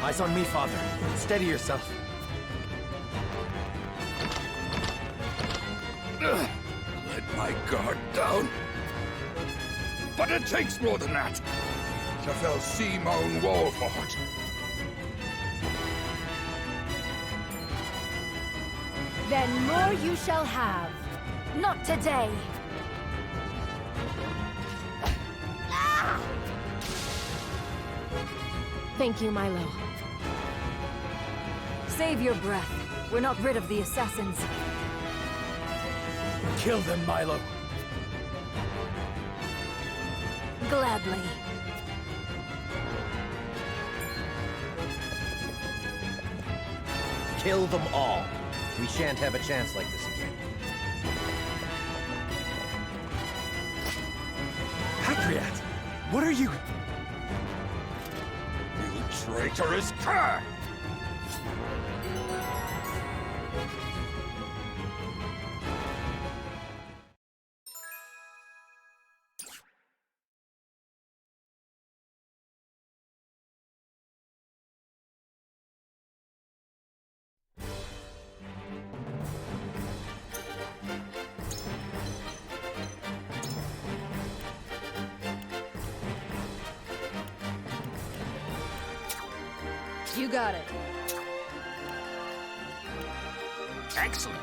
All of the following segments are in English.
Eyes on me, father. Steady yourself. Let my guard down. But it takes more than that. Jafel Simon Warfort. Then more you shall have. Not today. Thank you, Milo. Save your breath. We're not rid of the assassins. Kill them, Milo. Gladly. Kill them all. We shan't have a chance like this again. Patriot! What are you... You traitorous cur! You got it. Excellent.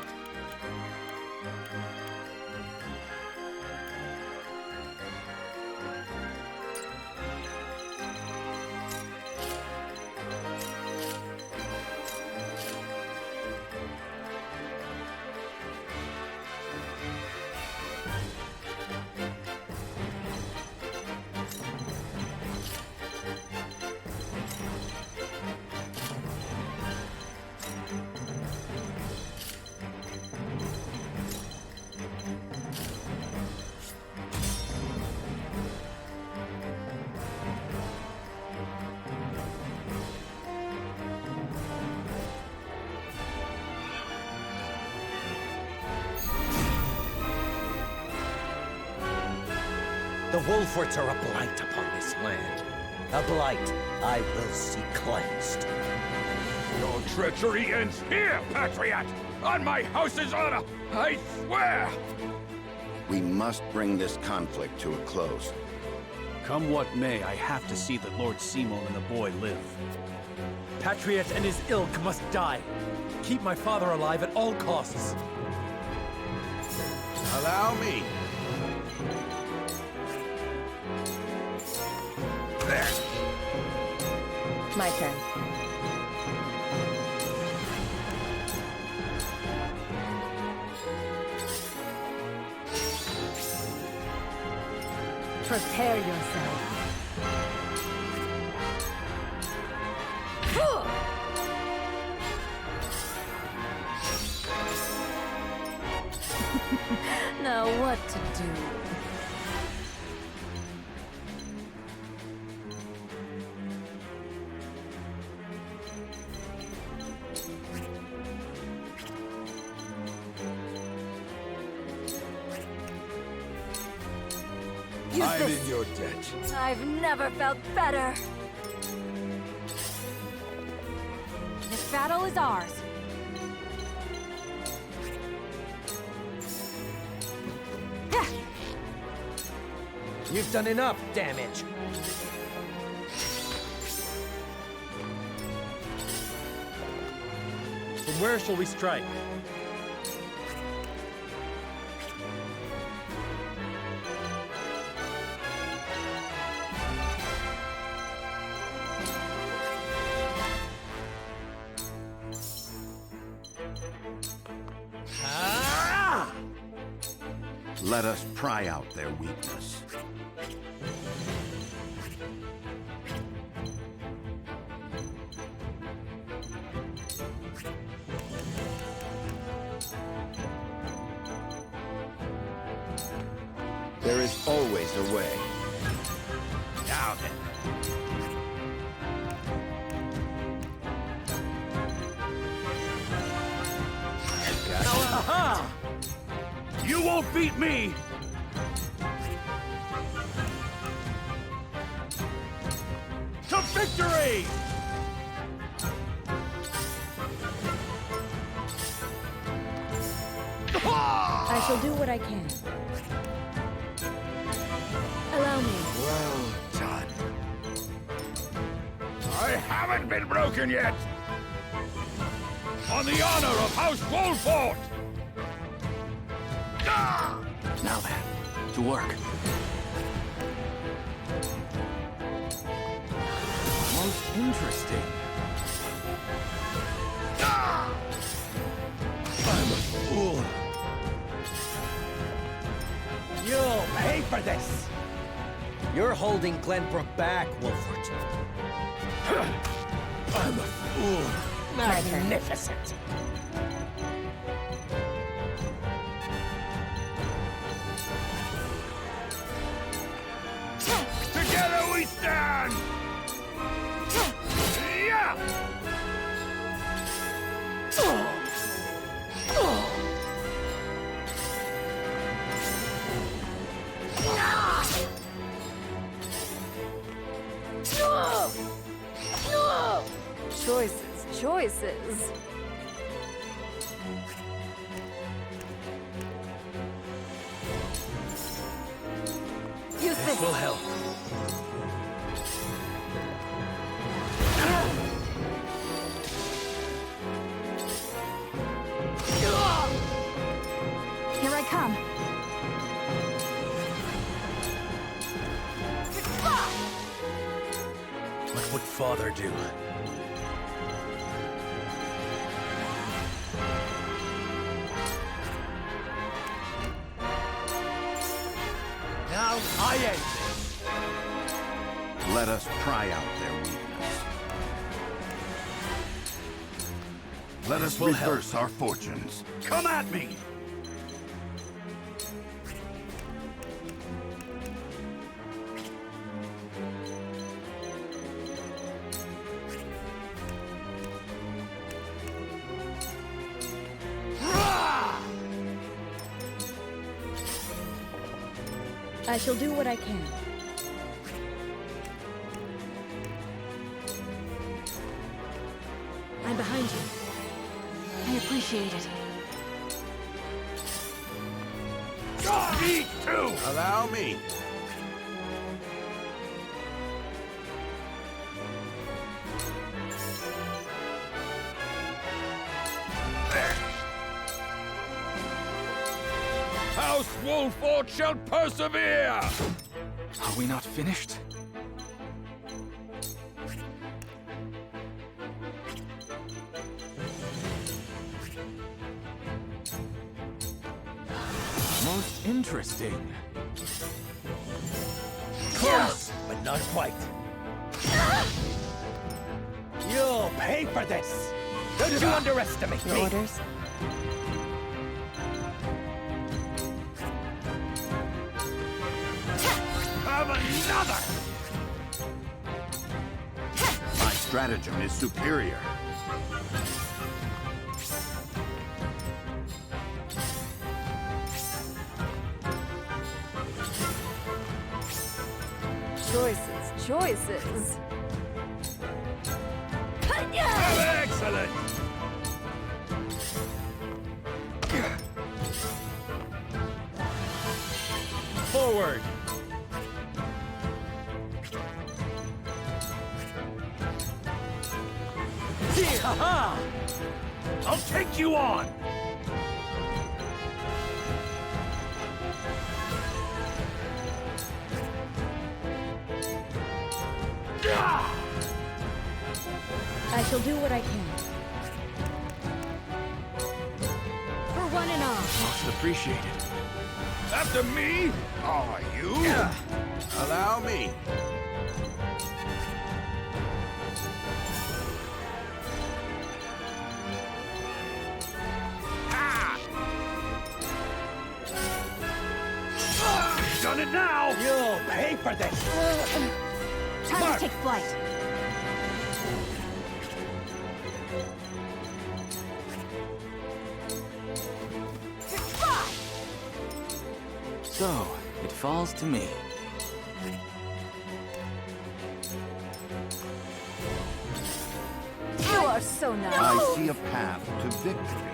The Wolforts are a blight upon this land. A blight I will see cleansed. Your treachery ends here, Patriot! On my house's honor, I swear! We must bring this conflict to a close. Come what may, I have to see that Lord Simon and the boy live. Patriot and his ilk must die. Keep my father alive at all costs. Allow me. There. My turn. Prepare yourself. Now what to do? Use I'm this. in your debt. I've never felt better. This battle is ours. You've done enough damage. From where shall we strike? Let us pry out their weakness. There is always a way. Now then. Aha! You won't beat me! To victory! shall do what I can. Allow me. Well done. I haven't been broken yet! On the honor of House Wolford! Ah! Now then, to work. Most interesting. Ah! I'm a fool. You'll pay for this! You're holding Glenbrook back, Wolford. I'm a fool. Magnificent! Together we stand! Yeah! Choices. Use this. Will help. Here I come. What would Father do? Now I end this. Let us try out their weakness. Let us will help. reverse our fortunes. Come at me! I shall do what I can. I'm behind you. I appreciate it. Me too! Allow me. House Wolford shall persevere! Are we not finished? Most interesting. Close, but not quite. You'll pay for this! Don't you underestimate Your me! orders? Have another! My stratagem is superior. Choices. Excellent! Forward! Ha-ha! I'll take you on! I shall do what I can. For one and all. Most appreciated. After me? Are you? Allow me. Done it now! You'll pay for this! Time to take flight. So, it falls to me. You are so nice. I see a path to victory.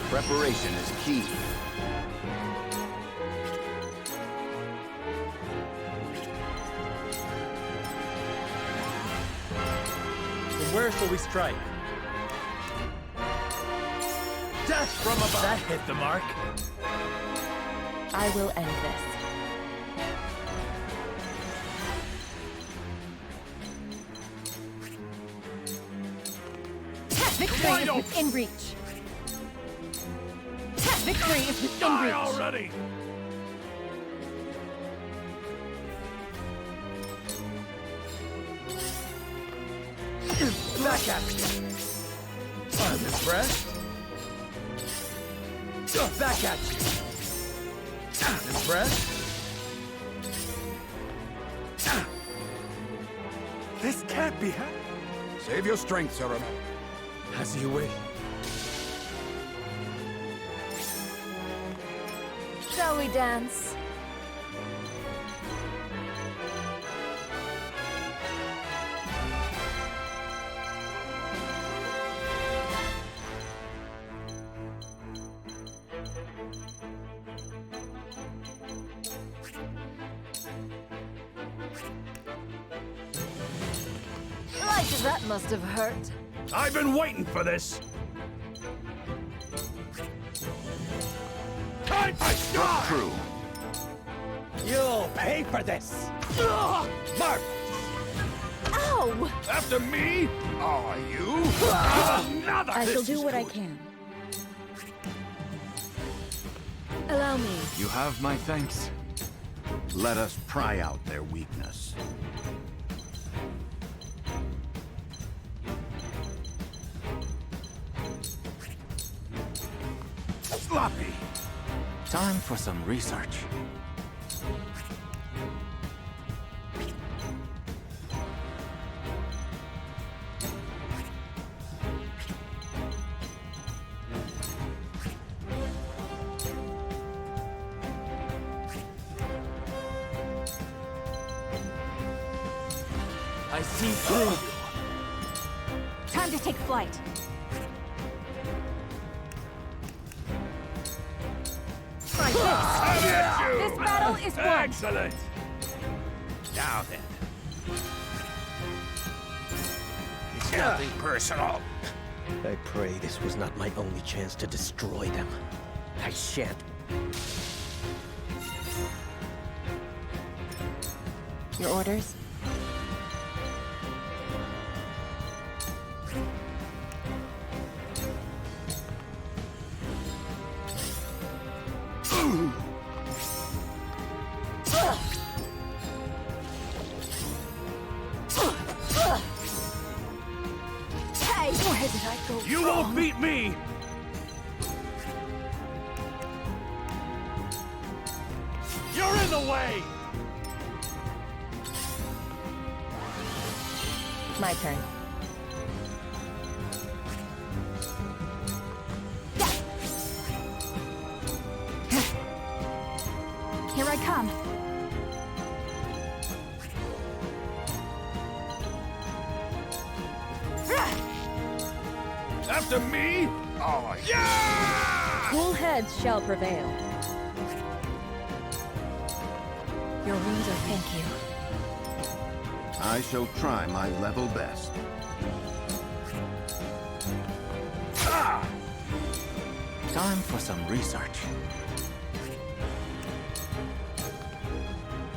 Preparation is key. Then where shall we strike? Death from above! That hit the mark. I will end this. Victory is within reach. Victory is within reach. already! Back at me! On this breast. Back at you! This breast. This can't be happening. Save your strength, Serum. As you wish. Shall we dance? Like that must have hurt. I've been waiting for this! Time to die! True. You'll pay for this! Mark! Ow! After me? Are you? Another! I shall do what I can. Allow me. You have my thanks. Let us pry out their weakness. Sloppy! Time for some research. I see through you. Time to take flight. Try this. This battle is won. Excellent! Now then. It's nothing personal. I pray this was not my only chance to destroy them. I shan't. Your orders? Hey, where did I go You wrong? won't beat me! You're in the way! My turn. Here I come. After me? Oh, yeah! Cool heads shall prevail. Your wounds are thank you. I shall try my level best. Time for some research.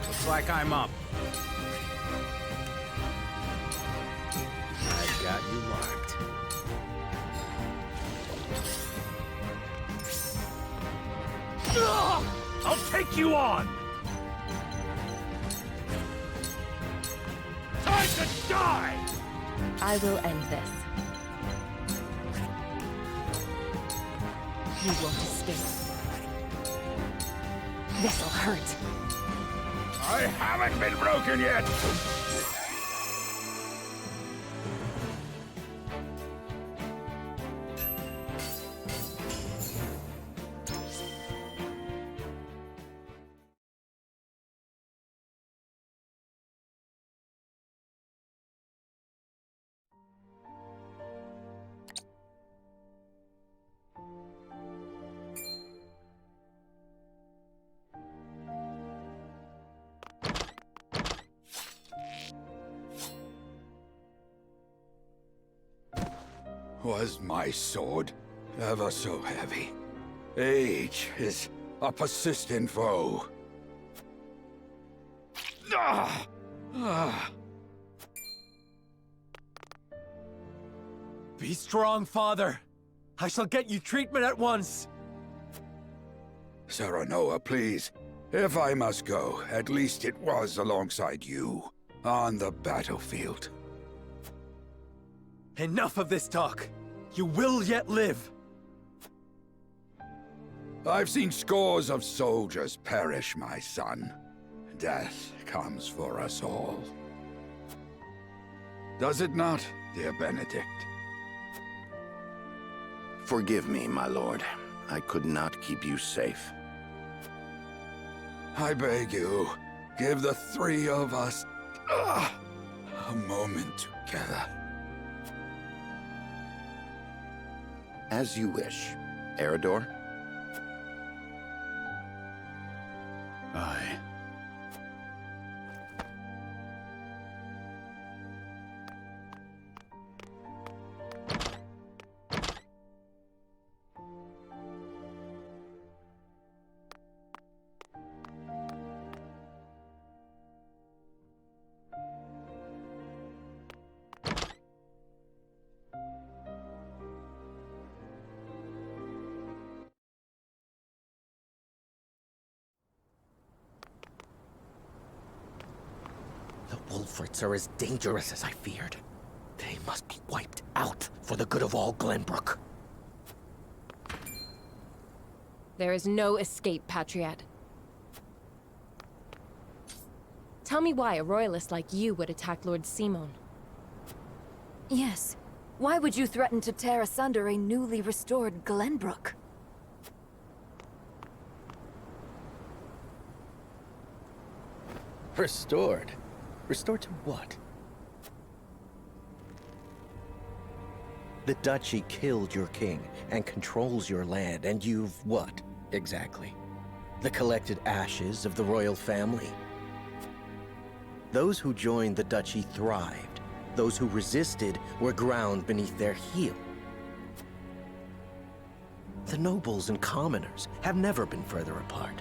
Looks like I'm up. I got you marked. I'll take you on! Time to die! I will end this. You won't escape. This'll hurt. I haven't been broken yet! Was my sword ever so heavy? Age is a persistent foe. Ah! Ah! Be strong, father. I shall get you treatment at once. Serenoa, please. If I must go, at least it was alongside you, on the battlefield. Enough of this talk. You will yet live. I've seen scores of soldiers perish, my son. Death comes for us all. Does it not, dear Benedict? Forgive me, my lord. I could not keep you safe. I beg you, give the three of us a moment together. As you wish. Eredor? Aye. The Wolffords are as dangerous as I feared. They must be wiped out for the good of all Glenbrook. There is no escape, Patriot. Tell me why a royalist like you would attack Lord Simon. Yes. Why would you threaten to tear asunder a newly restored Glenbrook? Restored? Restored to what? The Duchy killed your king and controls your land, and you've what, exactly? The collected ashes of the royal family. Those who joined the Duchy thrived. Those who resisted were ground beneath their heel. The nobles and commoners have never been further apart,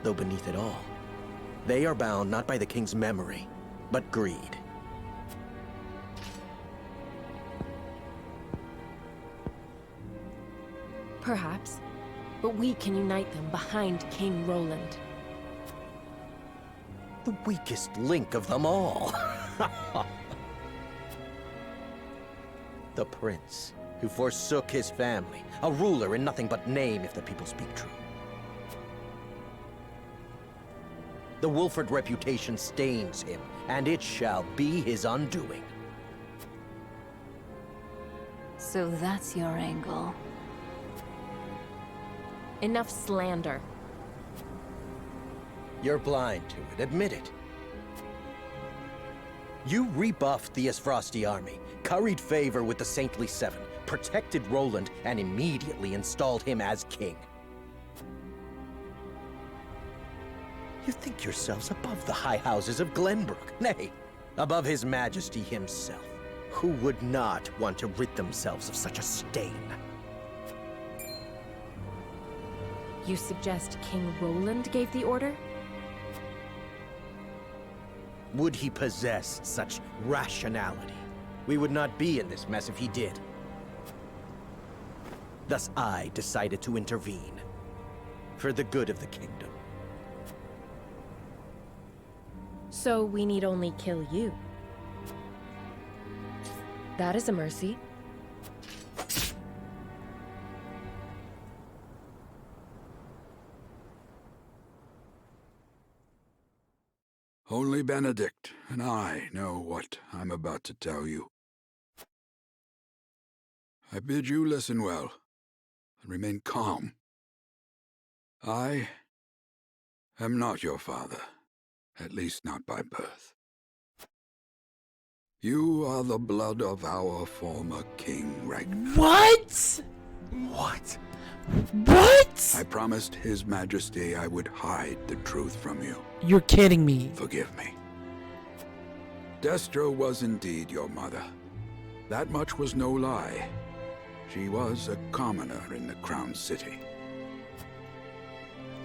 though beneath it all, they are bound not by the king's memory, but greed. Perhaps, but we can unite them behind King Roland. The weakest link of them all. The prince, who forsook his family, a ruler in nothing but name if the people speak true. The Wolfford reputation stains him, and it shall be his undoing. So that's your angle. Enough slander. You're blind to it, admit it. You rebuffed the Isfrosti army, curried favor with the Saintly Seven, protected Roland, and immediately installed him as king. You think yourselves above the high houses of Glenbrook, nay, above his majesty himself. Who would not want to rid themselves of such a stain? You suggest King Roland gave the order? Would he possess such rationality? We would not be in this mess if he did. Thus I decided to intervene, for the good of the kingdom. So we need only kill you. That is a mercy. Only Benedict and I know what I'm about to tell you. I bid you listen well and remain calm. I am not your father, at least not by birth. You are the blood of our former king, Ragnar. What? What? What? I promised His Majesty I would hide the truth from you. You're kidding me. Forgive me. Destra was indeed your mother. That much was no lie. she was a commoner in the Crown City.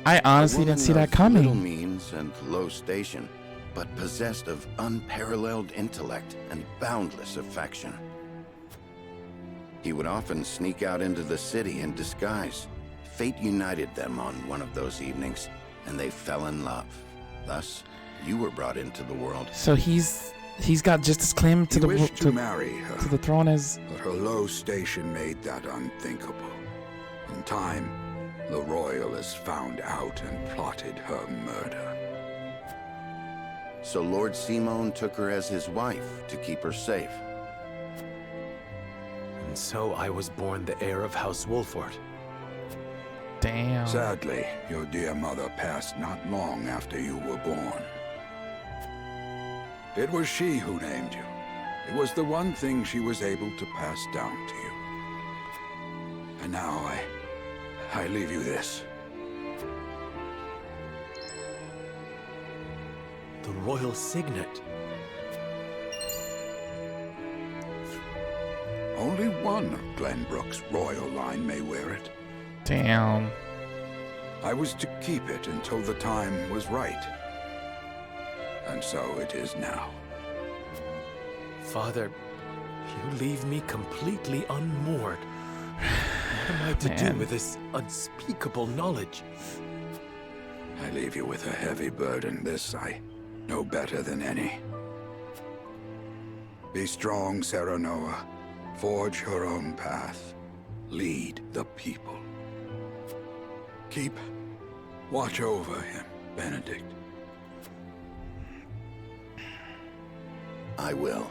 I honestly didn't see that Little coming. means and low station, but possessed of unparalleled intellect and boundless affection. He would often sneak out into the city in disguise. Fate united them on one of those evenings, and they fell in love. Thus, you were brought into the world. So he's got just as claim to He the wished to to marry her, the throne as. but her low station made that unthinkable. In time, the royalists found out and plotted her murder. So Lord Simon took her as his wife to keep her safe. And so I was born the heir of House Wolford. Damn. Sadly, your dear mother passed not long after you were born. It was she who named you. It was the one thing she was able to pass down to you. And now I leave you this. The royal signet. Only one of Glenbrook's royal line may wear it. Damn. I was to keep it until the time was right. And so it is now. Father, you leave me completely unmoored. What am I to Man. do with this unspeakable knowledge? I leave you with a heavy burden. This I know better than any. Be strong, Serenoa. Forge your own path. Lead the people. Keep watch over him, Benedict. I will.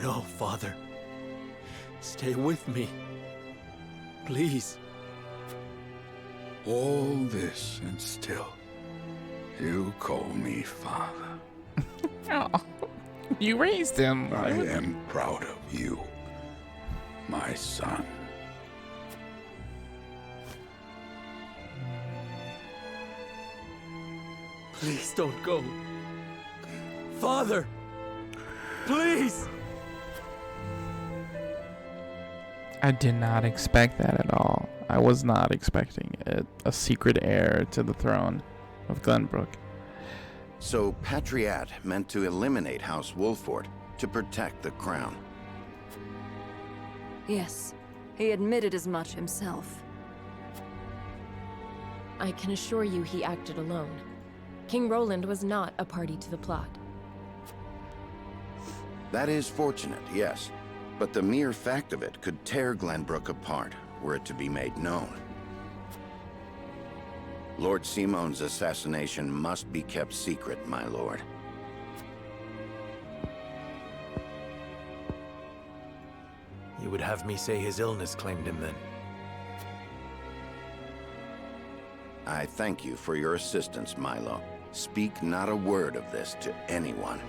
No, Father. Stay with me. Please. All this and still, you call me father. Oh, you raised him. I am proud of you, my son. Please don't go. Father! Please! I did not expect that at all. I was not expecting it. A secret heir to the throne of Glenbrook. So Patriat meant to eliminate House Wolford to protect the crown. Yes, he admitted as much himself. I can assure you he acted alone. King Roland was not a party to the plot. That is fortunate, yes. But the mere fact of it could tear Glenbrook apart were it to be made known. Lord Simon's assassination must be kept secret, my lord. You would have me say his illness claimed him then? I thank you for your assistance, Milo. Speak not a word of this to anyone.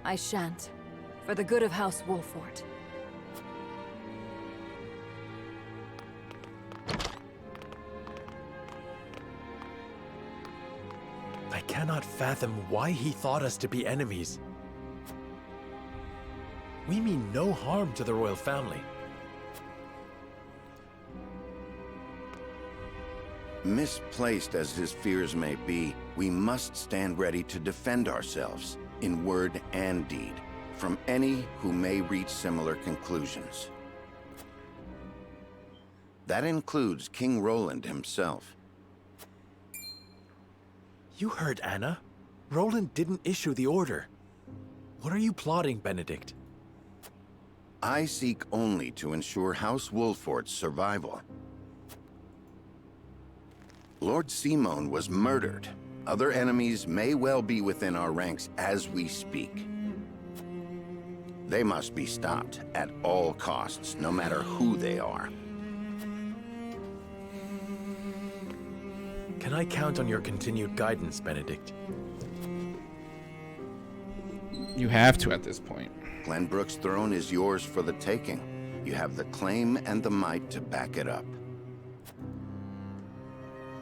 I shan't. For the good of House Wolford. I cannot fathom why he thought us to be enemies. We mean no harm to the royal family. Misplaced as his fears may be, we must stand ready to defend ourselves, in word and deed, from any who may reach similar conclusions. That includes King Roland himself. You heard Anna. Roland didn't issue the order. What are you plotting, Benedict? I seek only to ensure House Wolford's survival. Lord Simon was murdered. Other enemies may well be within our ranks as we speak. They must be stopped at all costs, no matter who they are. Can I count on your continued guidance, Benedict? You have to at this point. Glenbrook's throne is yours for the taking. You have the claim and the might to back it up.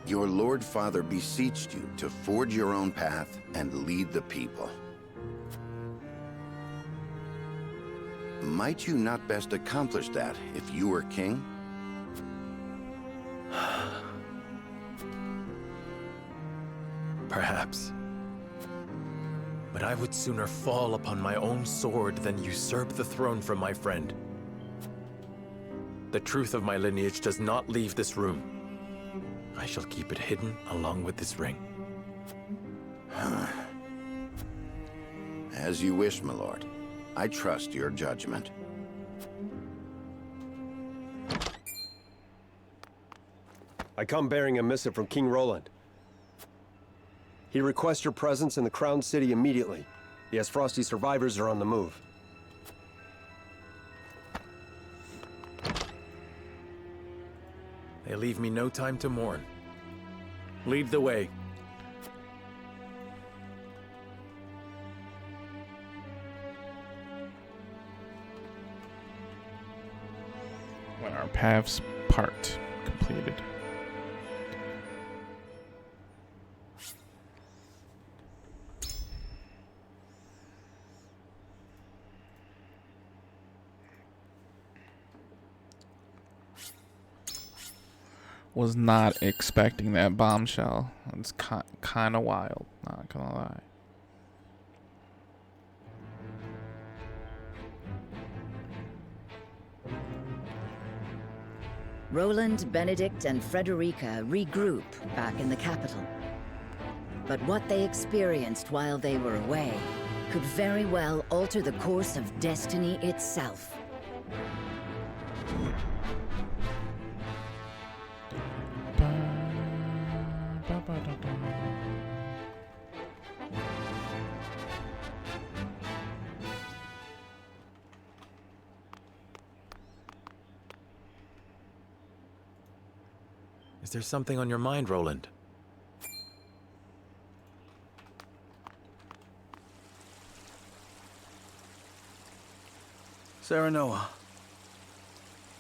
Your Lord Father beseeched you to forge your own path and lead the people. Might you not best accomplish that if you were king? Perhaps. But I would sooner fall upon my own sword than usurp the throne from my friend. The truth of my lineage does not leave this room. I shall keep it hidden along with this ring. As you wish, my lord. I trust your judgment. I come bearing a missive from King Roland. He requests your presence in the Crown City immediately. The Esfrosti survivors are on the move. They leave me no time to mourn. Lead the way. When our paths part, completed. Was not expecting that bombshell. It's kind of wild, not gonna lie. Roland, Benedict, and Frederica regroup back in the capital. But what they experienced while they were away could very well alter the course of destiny itself. Is there something on your mind, Roland? Serenoa,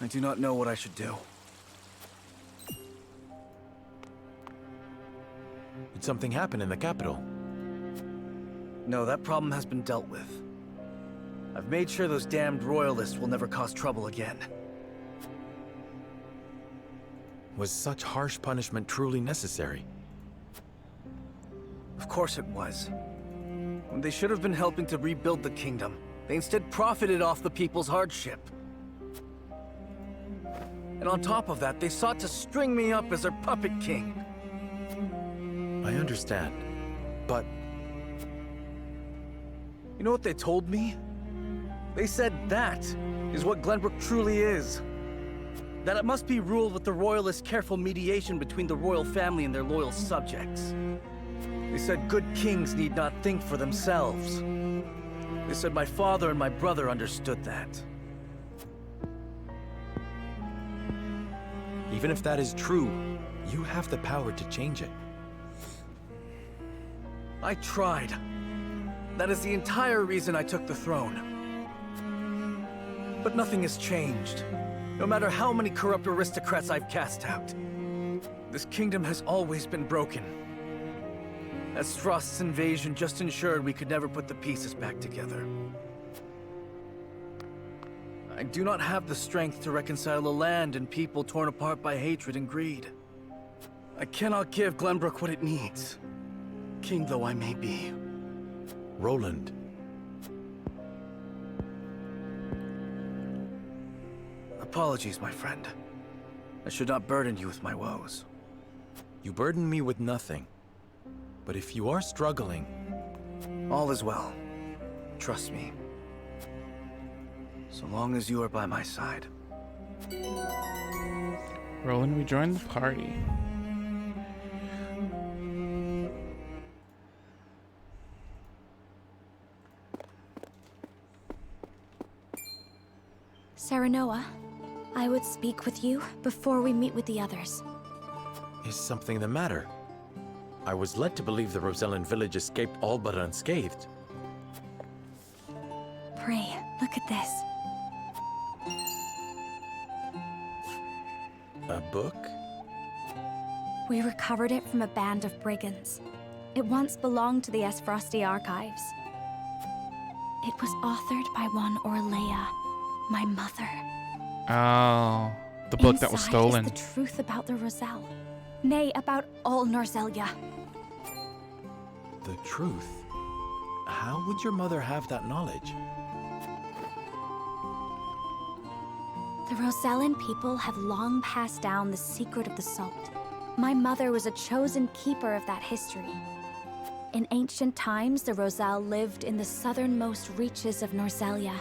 I do not know what I should do. Did something happen in the capital? No, that problem has been dealt with. I've made sure those damned royalists will never cause trouble again. Was such harsh punishment truly necessary? Of course it was. When they should have been helping to rebuild the kingdom, they instead profited off the people's hardship. And on top of that, they sought to string me up as their puppet king. I understand, but... You know what they told me? They said that is what Glenbrook truly is. That it must be ruled with the royalists' careful mediation between the royal family and their loyal subjects. They said good kings need not think for themselves. They said my father and my brother understood that. Even if that is true, you have the power to change it. I tried. That is the entire reason I took the throne. But nothing has changed. No matter how many corrupt aristocrats I've cast out. This kingdom has always been broken. Esfrost's invasion just ensured we could never put the pieces back together. I do not have the strength to reconcile a land and people torn apart by hatred and greed. I cannot give Glenbrook what it needs, king though I may be. Roland. Apologies, my friend. I should not burden you with my woes. You burden me with nothing. But if you are struggling... All is well. Trust me. So long as you are by my side. Roland, we joined the party. Serenoa, I would speak with you before we meet with the others. Is something the matter? I was led to believe the Rosellan village escaped all but unscathed. Pray, look at this. A book? We recovered it from a band of brigands. It once belonged to the Esfrosti archives. It was authored by one Orlea, My mother. Oh, the book that was Inside stolen. is the truth about the Roselle. Nay, about all Norzelia. The truth? How would your mother have that knowledge? The Rosellan people have long passed down the secret of the salt. My mother was a chosen keeper of that history. In ancient times, the Roselle lived in the southernmost reaches of Norzelia,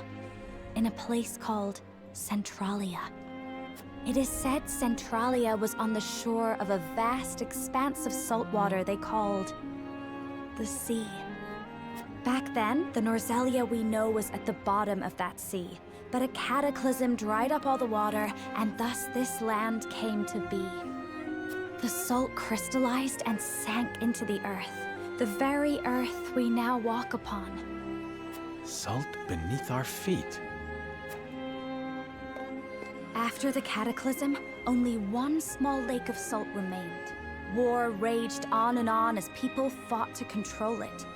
in a place called Centralia. It is said Centralia was on the shore of a vast expanse of salt water they called the sea. Back then, the Norzelia we know was at the bottom of that sea, but a cataclysm dried up all the water, and thus this land came to be. The salt crystallized and sank into the earth, the very earth we now walk upon. Salt beneath our feet. After the cataclysm, only one small lake of salt remained. War raged on and on as people fought to control it.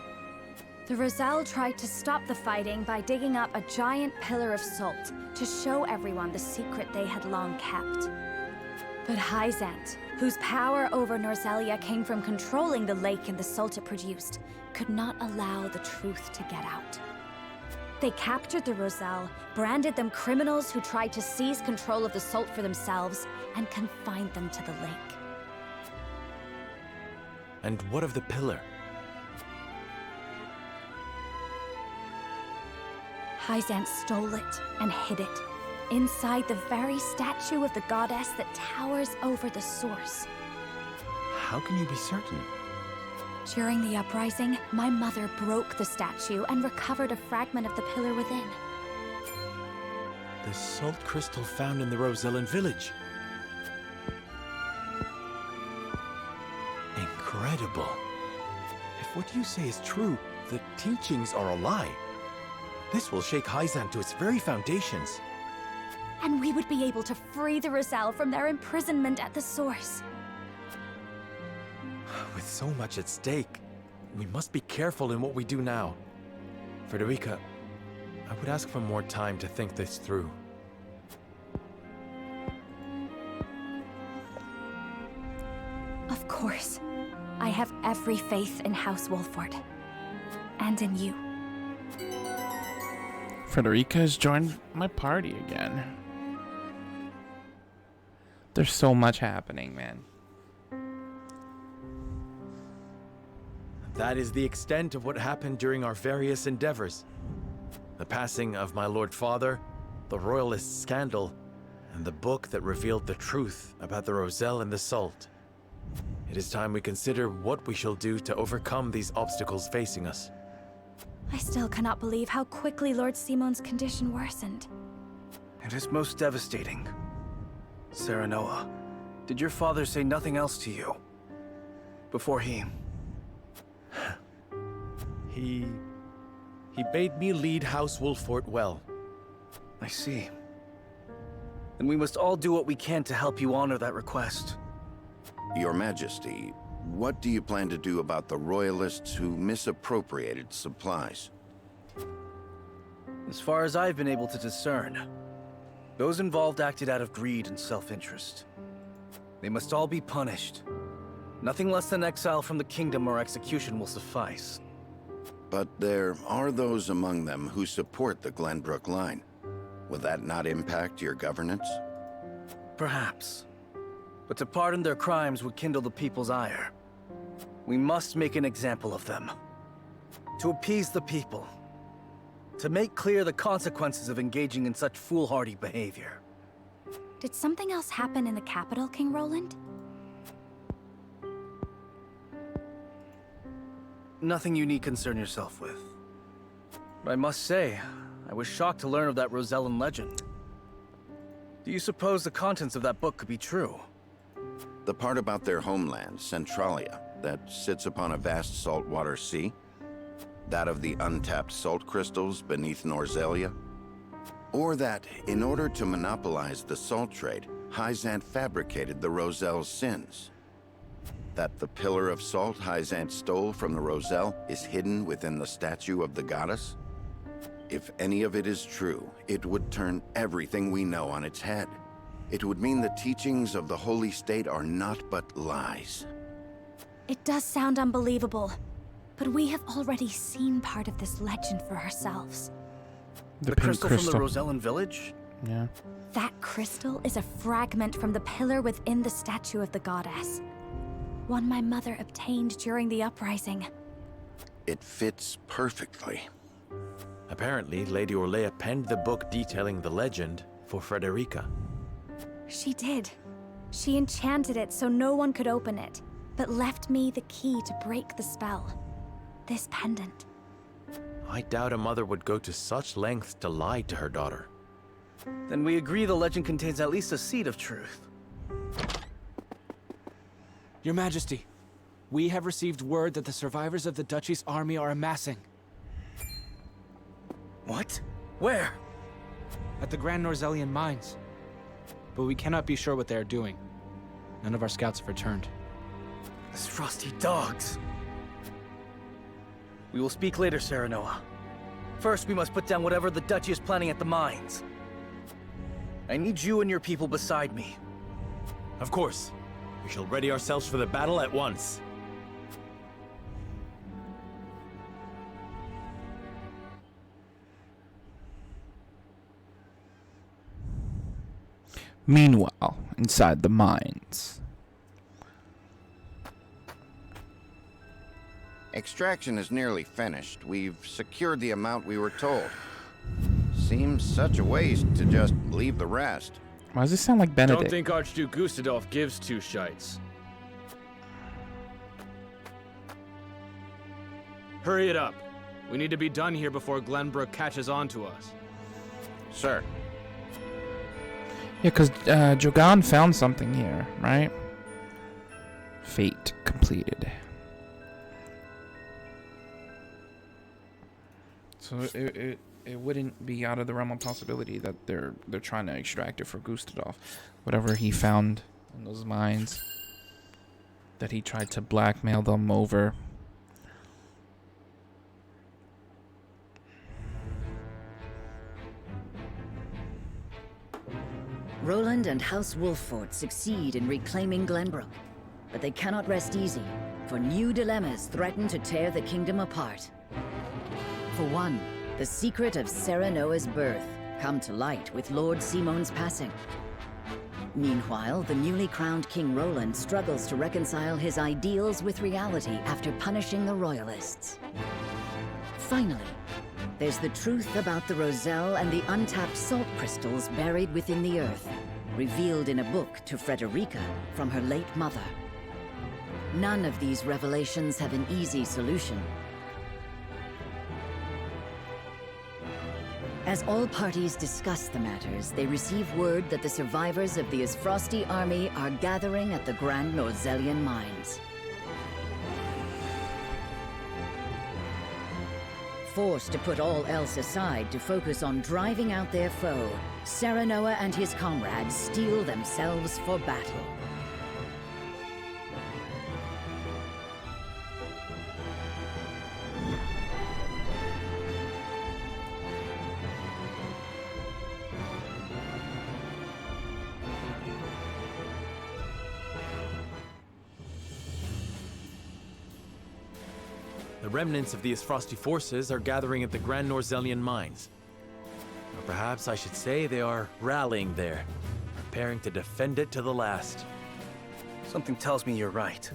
The Roselle tried to stop the fighting by digging up a giant pillar of salt to show everyone the secret they had long kept. But Hyzant, whose power over Norzelia came from controlling the lake and the salt it produced, could not allow the truth to get out. They captured the Roselle, branded them criminals who tried to seize control of the salt for themselves, and confined them to the lake. And what of the pillar? Hyzant stole it and hid it, inside the very statue of the goddess that towers over the source. How can you be certain? During the uprising, my mother broke the statue and recovered a fragment of the pillar within. The salt crystal found in the Rosellan village. Incredible. If what you say is true, the teachings are a lie. This will shake Hyzant to its very foundations. And we would be able to free the Roselle from their imprisonment at the source. With so much at stake, we must be careful in what we do now. Frederica, I would ask for more time to think this through. Of course. I have every faith in House Wolford. And in you. Frederica has joined my party again. There's so much happening, man. That is the extent of what happened during our various endeavors. The passing of my Lord Father, the Royalist scandal, and the book that revealed the truth about the Roselle and the salt. It is time we consider what we shall do to overcome these obstacles facing us. I still cannot believe how quickly Lord Simon's condition worsened. It is most devastating. Serenoa, did your father say nothing else to you? Before he bade me lead House Wolford well. I see. Then we must all do what we can to help you honor that request. Your Majesty, what do you plan to do about the Royalists who misappropriated supplies? As far as I've been able to discern, those involved acted out of greed and self-interest. They must all be punished. Nothing less than exile from the kingdom or execution will suffice. But there are those among them who support the Glenbrook line. Will that not impact your governance? Perhaps. But to pardon their crimes would kindle the people's ire. We must make an example of them. To appease the people. To make clear the consequences of engaging in such foolhardy behavior. Did something else happen in the capital, King Roland? Nothing you need concern yourself with. But I must say, I was shocked to learn of that Rosellan legend. Do you suppose the contents of that book could be true? The part about their homeland, Centralia, that sits upon a vast saltwater sea? That of the untapped salt crystals beneath Norzelia? Or that, in order to monopolize the salt trade, Hyzant fabricated the Roselle's sins? That the pillar of salt Hyzant stole from the Roselle is hidden within the statue of the goddess? If any of it is true, it would turn everything we know on its head. It would mean the teachings of the Holy State are not but lies. It does sound unbelievable, but we have already seen part of this legend for ourselves. The crystal from the Rosellan village? Yeah. That crystal is a fragment from the pillar within the statue of the goddess. One my mother obtained during the uprising. It fits perfectly. Apparently, Lady Orlea penned the book detailing the legend for Frederica. She did. She enchanted it so no one could open it, but left me the key to break the spell. This pendant. I doubt a mother would go to such lengths to lie to her daughter. Then we agree the legend contains at least a seed of truth. Your Majesty, we have received word that the survivors of the Duchy's army are amassing. What? Where? At the Grand Norzellian mines. But we cannot be sure what they are doing. None of our scouts have returned. These frosty dogs. We will speak later, Serenoa. First, we must put down whatever the Duchy is planning at the mines. I need you and your people beside me. Of course. We shall ready ourselves for the battle at once. Meanwhile, inside the mines. Extraction is nearly finished. We've secured the amount we were told. Seems such a waste to just leave the rest. Why does this sound like Benedict? Don't think Archduke Gustadolf gives two shites. Hurry it up. We need to be done here before Glenbrook catches on to us. Sir. Yeah, because Jogan found something here, right? Fate completed. So it wouldn't be out of the realm of possibility that they're trying to extract it for Gustadolf. Whatever he found in those mines, that he tried to blackmail them over. Roland and House Wolffort succeed in reclaiming Glenbrook, but they cannot rest easy, for new dilemmas threaten to tear the kingdom apart. For one, the secret of Serenoa's birth come to light with Lord Simon's passing. Meanwhile, the newly crowned King Roland struggles to reconcile his ideals with reality after punishing the Royalists. Finally, there's the truth about the Roselle and the untapped salt crystals buried within the earth, revealed in a book to Frederica from her late mother. None of these revelations have an easy solution. As all parties discuss the matters, they receive word that the survivors of the Isfrosti army are gathering at the Grand Norzellian mines. Forced to put all else aside to focus on driving out their foe, Serenoa and his comrades steel themselves for battle. The remnants of the Isfrosti forces are gathering at the Grand Norzellian mines. Or perhaps I should say they are rallying there, preparing to defend it to the last. Something tells me you're right.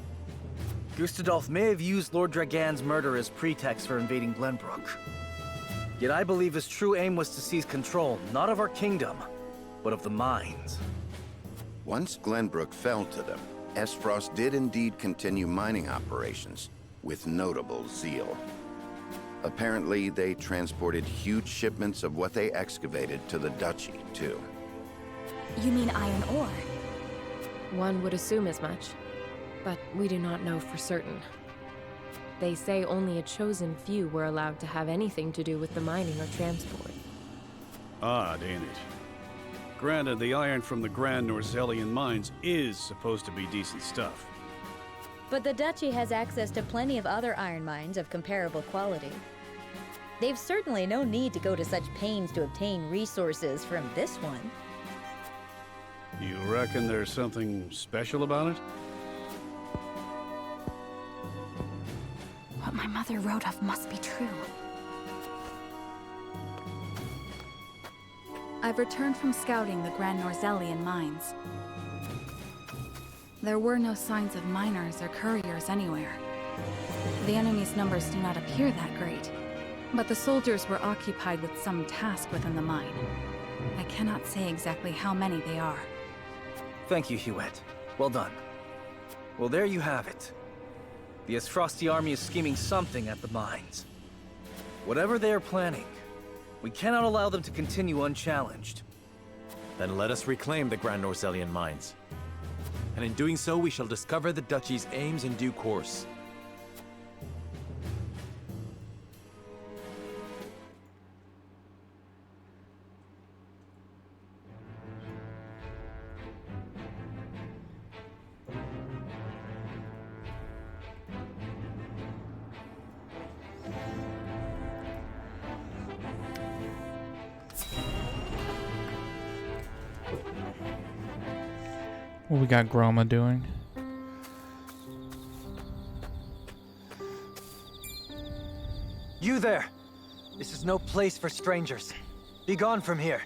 Gustadolf may have used Lord Dragan's murder as pretext for invading Glenbrook. Yet I believe his true aim was to seize control, not of our kingdom, but of the mines. Once Glenbrook fell to them, Esfrost did indeed continue mining operations, with notable zeal. Apparently, they transported huge shipments of what they excavated to the Duchy, too. You mean iron ore? One would assume as much, but we do not know for certain. They say only a chosen few were allowed to have anything to do with the mining or transport. Odd, ain't it? Granted, the iron from the Grand Norzellian mines is supposed to be decent stuff. But the Duchy has access to plenty of other iron mines of comparable quality. They've certainly no need to go to such pains to obtain resources from this one. You reckon there's something special about it? What my mother wrote of must be true. I've returned from scouting the Grand Norzelian mines. There were no signs of miners or couriers anywhere. The enemy's numbers do not appear that great, but the soldiers were occupied with some task within the mine. I cannot say exactly how many they are. Thank you, Huet. Well done. Well, there you have it. The Esfrosti army is scheming something at the mines. Whatever they are planning, we cannot allow them to continue unchallenged. Then let us reclaim the Grand Norzelian mines. And in doing so, we shall discover the Duchy's aims in due course. What we got Groma doing? You there! This is no place for strangers. Be gone from here.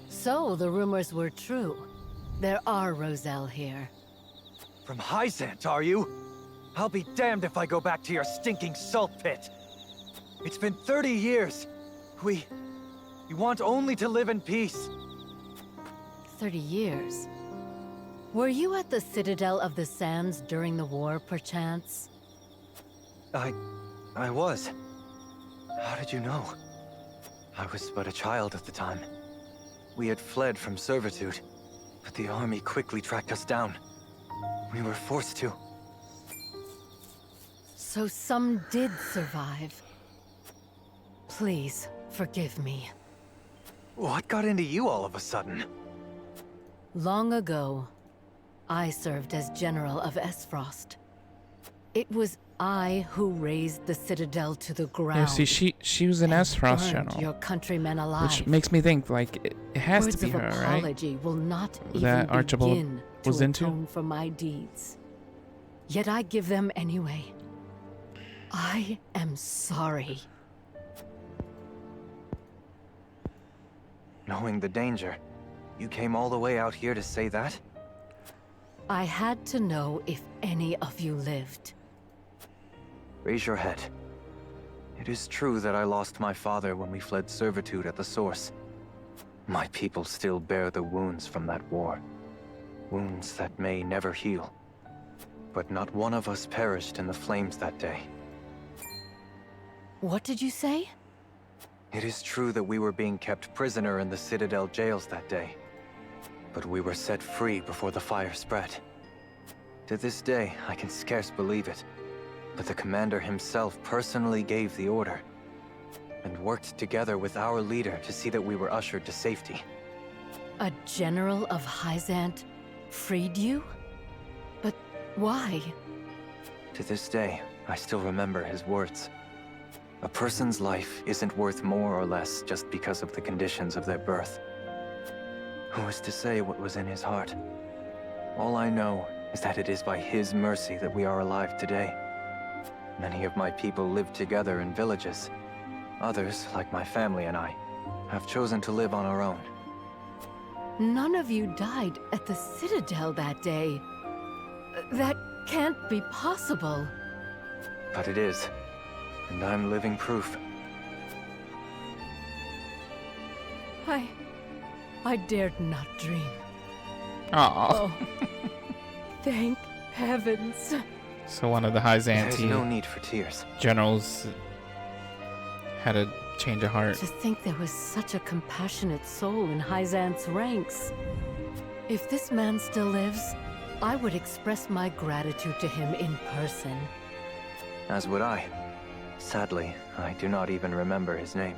So, the rumors were true. There are Roselle here. From Hyzant, are you? I'll be damned if I go back to your stinking salt pit. It's been 30 years. We want only to live in peace. 30 years? Were you at the Citadel of the Sands during the war, perchance? I was. How did you know? I was but a child at the time. We had fled from servitude, but the army quickly tracked us down. We were forced to. So some did survive. Please, forgive me. What got into you all of a sudden? Long ago, I served as General of Esfrost. It was I who razed the Citadel to the ground. Yeah, see, she was an Esfrost burned general, your countrymen alive. which makes me think like it has Words to be of her, apology right? will not That even Archibald begin was to into? atone for my deeds. Yet I give them anyway. I am sorry. Knowing the danger, you came all the way out here to say that? I had to know if any of you lived. Raise your head. It is true that I lost my father when we fled servitude at the Source. My people still bear the wounds from that war. Wounds that may never heal. But not one of us perished in the flames that day. What did you say? It is true that we were being kept prisoner in the Citadel jails that day. But we were set free before the fire spread. To this day, I can scarce believe it. But the commander himself personally gave the order, and worked together with our leader to see that we were ushered to safety. A general of Hyzant freed you? But why? To this day, I still remember his words. A person's life isn't worth more or less just because of the conditions of their birth. Who is to say what was in his heart? All I know is that it is by his mercy that we are alive today. Many of my people live together in villages. Others, like my family and I, have chosen to live on our own. None of you died at the Citadel that day. That can't be possible. But it is, and I'm living proof. I dared not dream. Aww. Oh, thank heavens. So one of the Hyzanti There's no need for tears. generals had a change of heart. To think there was such a compassionate soul in Hyzant's ranks. If this man still lives, I would express my gratitude to him in person. As would I. Sadly, I do not even remember his name.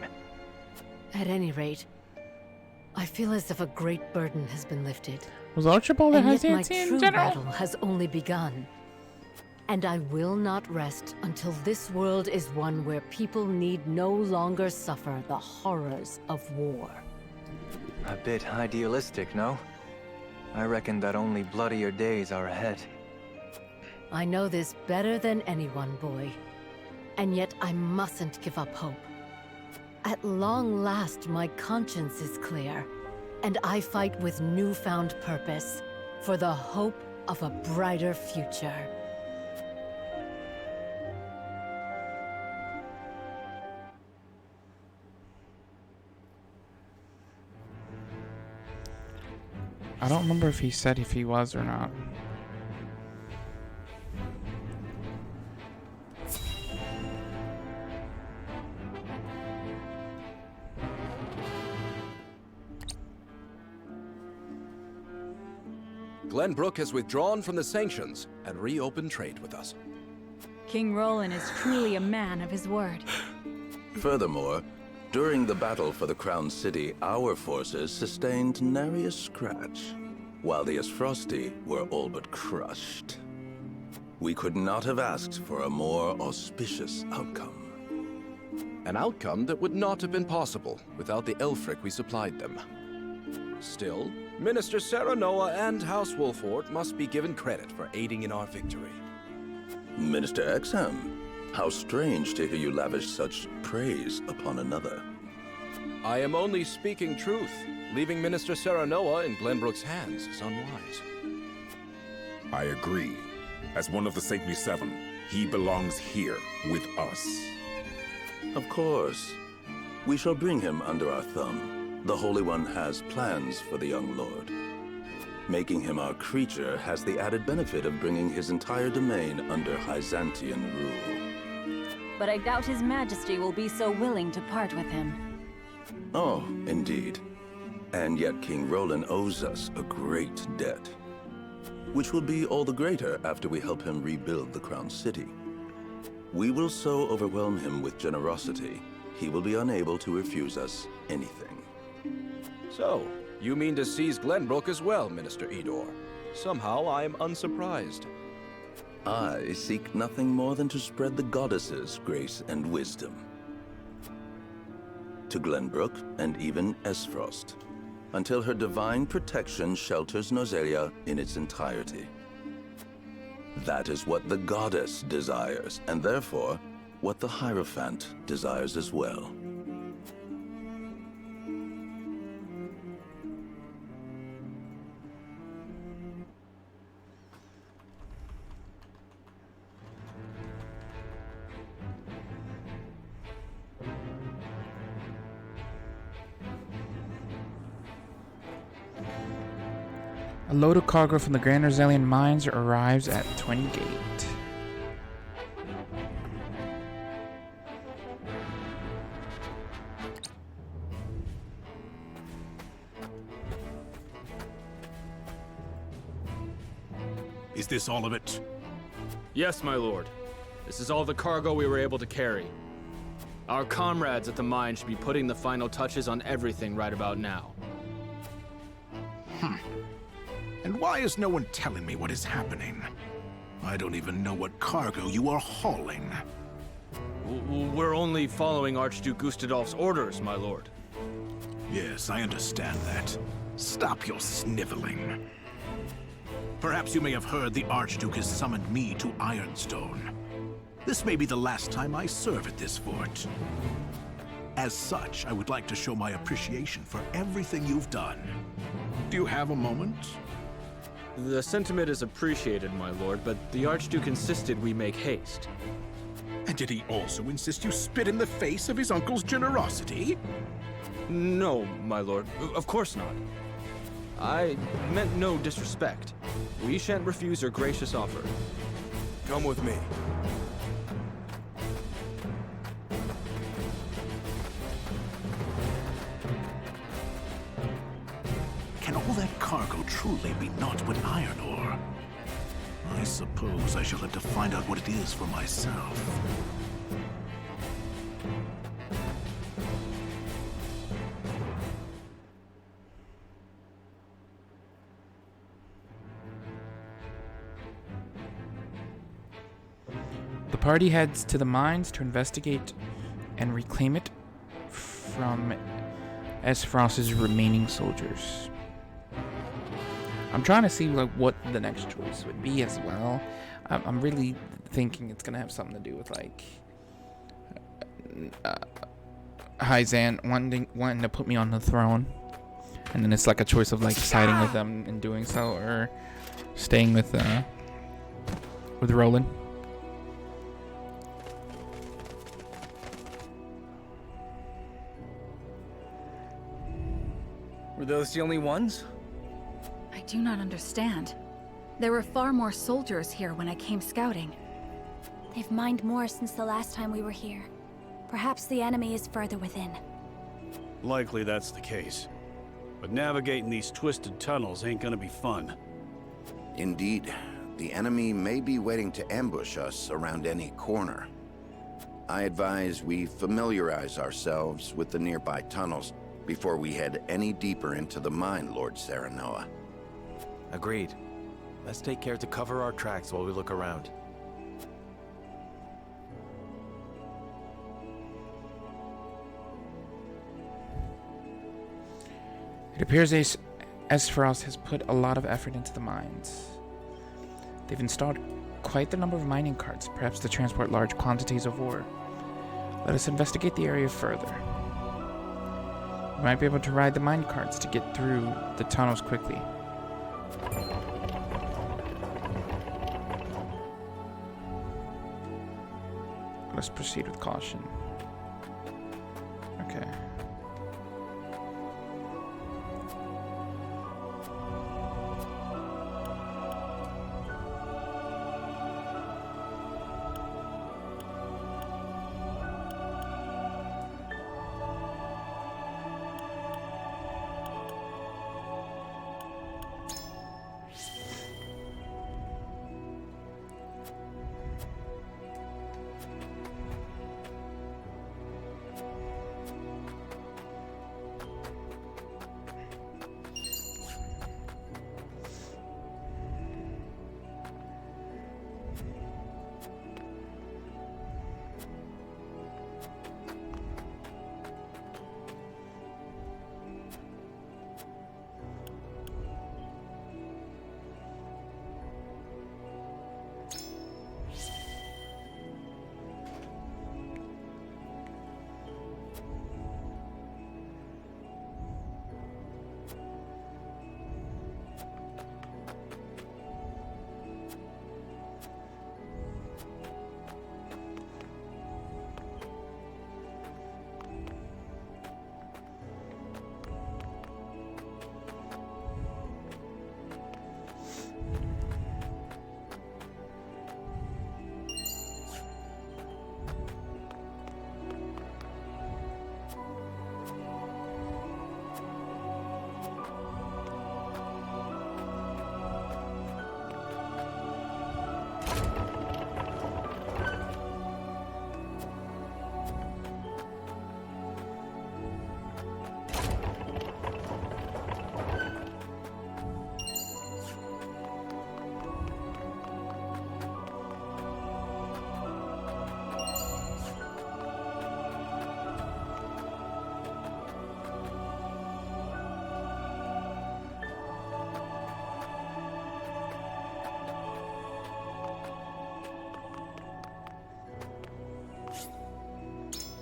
At any rate, I feel as if a great burden has been lifted. Was Archibald a And yet my Hyzantian true general? battle has only begun. And I will not rest until this world is one where people need no longer suffer the horrors of war. A bit idealistic, no? I reckon that only bloodier days are ahead. I know this better than anyone, boy. And yet I mustn't give up hope. At long last, my conscience is clear, and I fight with newfound purpose for the hope of a brighter future. I don't remember if he said if he was or not. Glenbrook has withdrawn from the sanctions and reopened trade with us. King Roland is truly a man of his word. Furthermore, during the battle for the Crown City, our forces sustained nary a scratch, while the Esfrosti were all but crushed. We could not have asked for a more auspicious outcome. An outcome that would not have been possible without the Elfric we supplied them. Still, Minister Serenoa and House Wolford must be given credit for aiding in our victory. Minister Exham, how strange to hear you lavish such praise upon another. I am only speaking truth. Leaving Minister Serenoa in Glenbrook's hands is unwise. I agree. As one of the Saintly Seven, he belongs here with us. Of course. We shall bring him under our thumb. The Holy One has plans for the young lord. Making him our creature has the added benefit of bringing his entire domain under Hyzantian rule. But I doubt His Majesty will be so willing to part with him. Oh, indeed. And yet King Roland owes us a great debt, which will be all the greater after we help him rebuild the Crown City. We will so overwhelm him with generosity, he will be unable to refuse us anything. So, you mean to seize Glenbrook as well, Minister Edor? Somehow I am unsurprised. I seek nothing more than to spread the goddess's grace and wisdom to Glenbrook and even Esfrost, until her divine protection shelters Nozelia in its entirety. That is what the goddess desires, and therefore, what the Hierophant desires as well. A load of cargo from the Grand Norzelian mines arrives at Twin Gate. Is this all of it? Yes, my lord. This is all the cargo we were able to carry. Our comrades at the mine should be putting the final touches on everything right about now. And why is no one telling me what is happening? I don't even know what cargo you are hauling. We're only following Archduke Gustadolf's orders, my lord. Yes, I understand that. Stop your sniveling. Perhaps you may have heard the Archduke has summoned me to Ironstone. This may be the last time I serve at this fort. As such, I would like to show my appreciation for everything you've done. Do you have a moment? The sentiment is appreciated, my lord, but the Archduke insisted we make haste. And did he also insist you spit in the face of his uncle's generosity? No, my lord. Of course not. I meant no disrespect. We shan't refuse your gracious offer. Come with me. Can all that cargo truly be naught but iron ore? I suppose I shall have to find out what it is for myself. party heads to the mines to investigate and reclaim it from Esfrost's remaining soldiers. I'm trying to see like what the next choice would be as well. I'm really thinking it's gonna have something to do with like Hyzan wanting to put me on the throne, and then it's like a choice of like siding with them and doing so, or staying with Roland. Were those the only ones? I do not understand. There were far more soldiers here when I came scouting. They've mined more since the last time we were here. Perhaps the enemy is further within. Likely that's the case. But navigating these twisted tunnels ain't gonna be fun. Indeed. The enemy may be waiting to ambush us around any corner. I advise we familiarize ourselves with the nearby tunnels before we head any deeper into the mine, Lord Serenoa. Agreed. Let's take care to cover our tracks while we look around. It appears Esfrost has put a lot of effort into the mines. They've installed quite the number of mining carts, perhaps to transport large quantities of ore. Let us investigate the area further. We might be able to ride the mine carts to get through the tunnels quickly. Let's proceed with caution. Okay.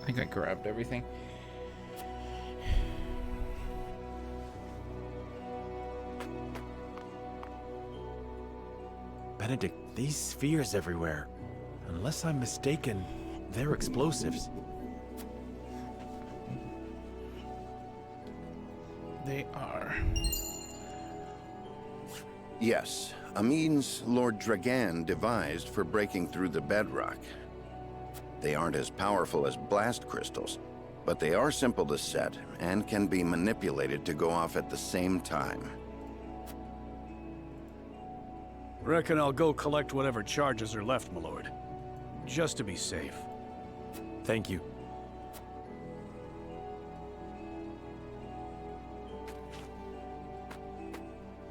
I think I grabbed everything. Benedict, these spheres everywhere. Unless I'm mistaken, they're explosives. They are. Yes, a means Lord Dragan devised for breaking through the bedrock. They aren't as powerful as blast crystals, but they are simple to set and can be manipulated to go off at the same time. Reckon I'll go collect whatever charges are left, my lord. Just to be safe. Thank you.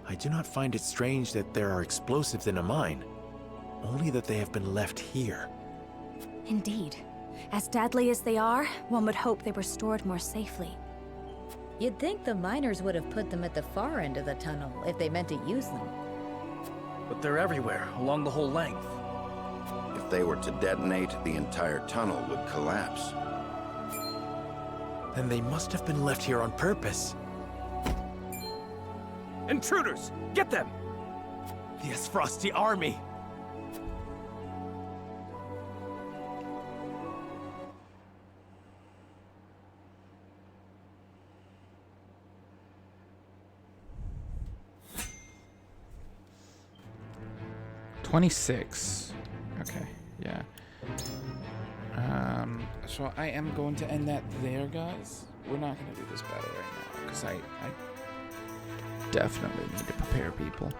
I do not find it strange that there are explosives in a mine, only that they have been left here. Indeed. As deadly as they are, one would hope they were stored more safely. You'd think the miners would have put them at the far end of the tunnel if they meant to use them. But they're everywhere, along the whole length. If they were to detonate, the entire tunnel would collapse. Then they must have been left here on purpose. Intruders! Get them! The Esfrosti army! $26. Okay, yeah. So I am going to end that there, guys. We're not going to do this battle right now, because I definitely need to prepare people.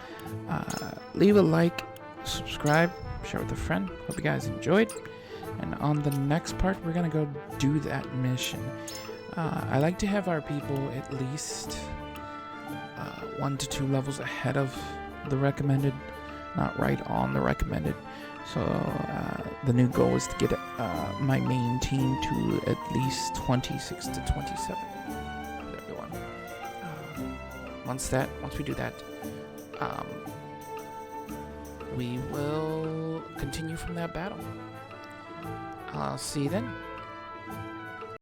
Leave a like, subscribe, share with a friend. Hope you guys enjoyed. And on the next part, we're going to go do that mission. I like to have our people at least 1 to 2 levels ahead of the recommended, not right on the recommended. So the new goal is to get my main team to at least 26 to 27 with everyone. Once we do that, we will continue from that battle. I'll see you then.